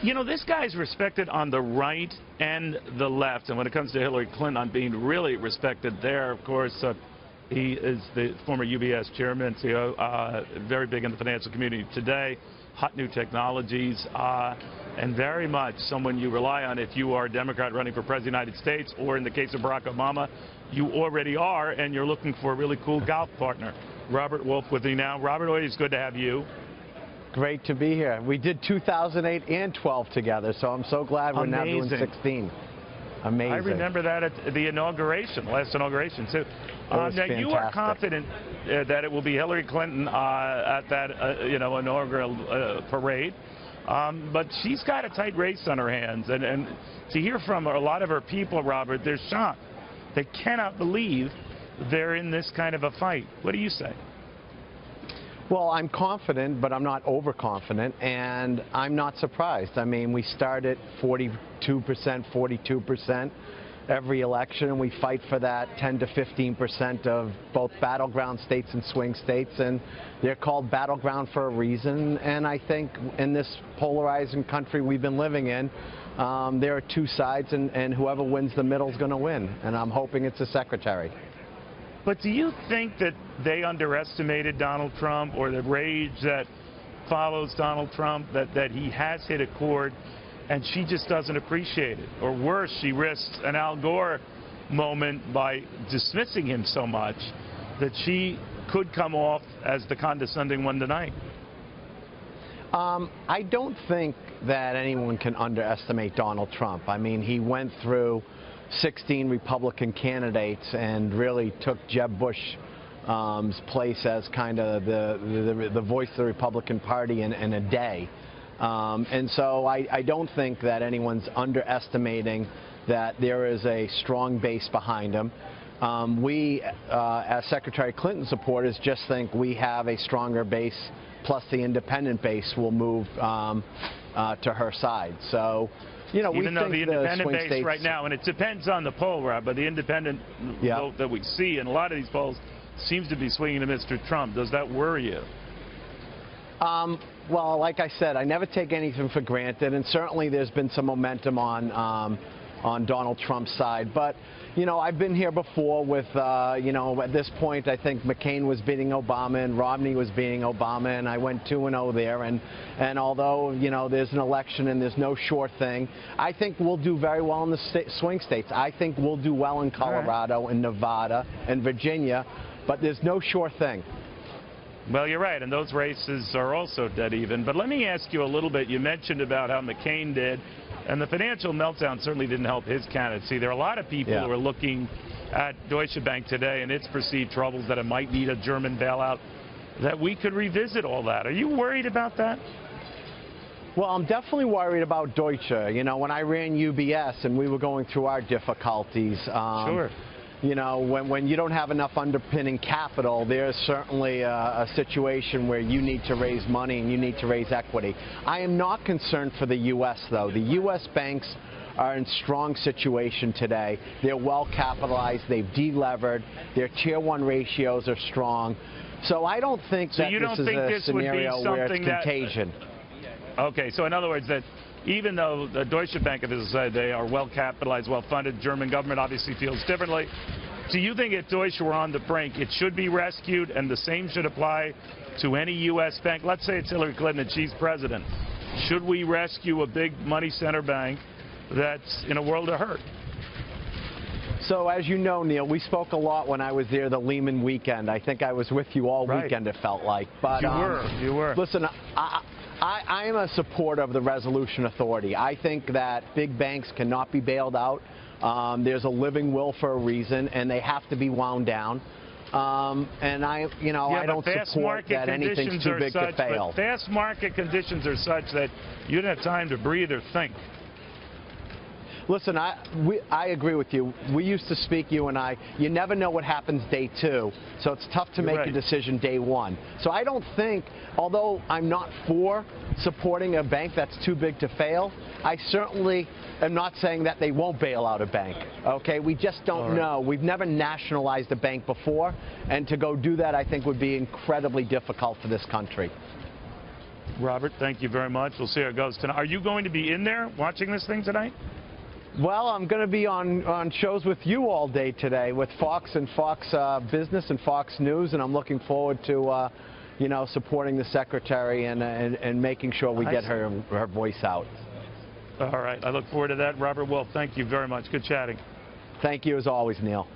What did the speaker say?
You know, this guy's respected on the right and the left, and when it comes to Hillary Clinton, on being really respected there, of course, he is the former UBS chairman, CEO, very big in the financial community today, hot new technologies, and very much someone you rely on if you are a Democrat running for president of the United States, or in the case of Barack Obama, you already are, and you're looking for a really cool golf partner. Robert Wolf with me now. Robert, always good to have you. Great to be here. We did 2008 and 12 together, so I'm so glad we're now doing 16. Amazing. I remember that at the inauguration, last inauguration, too. Now, you are confident that it will be Hillary Clinton at that, inaugural parade, but she's got a tight race on her hands, and to hear from a lot of her people, Robert, they're shocked. They cannot believe they're in this kind of a fight. What do you say? Well, I'm confident, but I'm not overconfident, and I'm not surprised. I mean, we start at 42%, 42% every election, and we fight for that 10 to 15% of both battleground states and swing states, and they're called battleground for a reason. And I think in this polarizing country we've been living in, there are two sides, and whoever wins the middle is going to win, and I'm hoping it's the secretary. But do you think that they underestimated Donald Trump, or the rage that follows Donald Trump, that he has hit a chord and she just doesn't appreciate it? Or worse, she risks an Al Gore moment by dismissing him so much that she could come off as the condescending one tonight. I don't think that anyone can underestimate Donald Trump. I mean, he went through 16 Republican candidates and really took Jeb Bush's place as kind of the voice of the Republican Party in a day. And so I don't think that anyone's underestimating that there is a strong base behind him. We, as Secretary Clinton supporters, just think we have a stronger base, plus the independent base will move to her side. So, you know, even though the independent base right now, and it depends on the poll, Rob, but the independent vote that we see in a lot of these polls seems to be swinging to Mr. Trump. Does that worry you? Well, like I said, I never take anything for granted, and certainly there's been some momentum on Donald Trump's side. But, you know, I've been here before with, at this point, I think McCain was beating Obama and Romney was beating Obama, and I went 2-0 there. And although, you know, there's an election and there's no sure thing, I think we'll do very well in the swing states. I think we'll do well in Colorado and Nevada and Virginia, but there's no sure thing. Well, you're right, and those races are also dead even. But let me ask you a little bit. You mentioned about how McCain did, and the financial meltdown certainly didn't help his candidacy. There are a lot of people who are looking at Deutsche Bank today and its perceived troubles, that it might need a German bailout, that we could revisit all that. Are you worried about that? Well, I'm definitely worried about Deutsche. You know, when I ran UBS and we were going through our difficulties, you know, when you don't have enough underpinning capital, there's certainly a situation where you need to raise money and you need to raise equity. I am not concerned for the U.S., though. The U.S. banks are in strong situation today. They're well capitalized. They've delevered. Their Tier 1 ratios are strong. So I don't think that this is a scenario where it's contagion. Okay, so in other words, that even though the Deutsche Bank, as I said, they are well capitalized, well funded, German government obviously feels differently. Do you think if Deutsche were on the brink, it should be rescued, and the same should apply to any U.S. bank? Let's say it's Hillary Clinton and she's president. Should we rescue a big money center bank that's in a world of hurt? So as you know, Neil, we spoke a lot when I was there the Lehman weekend. I think I was with you all weekend, it felt like. But you were. Listen, I am a supporter of the Resolution Authority. I think that big banks cannot be bailed out. There's a living will for a reason, and they have to be wound down. And I don't support that anything's too big to fail. But fast market conditions are such that you don't have time to breathe or think. Listen, I agree with you. We used to speak, you and I. You never know what happens day 2, so it's tough to make a decision day 1. So I don't think, although I'm not for supporting a bank that's too big to fail, I certainly am not saying that they won't bail out a bank. Okay, we just don't know. We've never nationalized a bank before, and to go do that, I think, would be incredibly difficult for this country. Robert, thank you very much. We'll see how it goes tonight. Are you going to be in there watching this thing tonight? Well, I'm going to be on shows with you all day today with Fox and Fox Business and Fox News, and I'm looking forward to, you know, supporting the secretary and making sure we get her voice out. All right. I look forward to that. Robert Wolf, thank you very much. Good chatting. Thank you as always, Neil.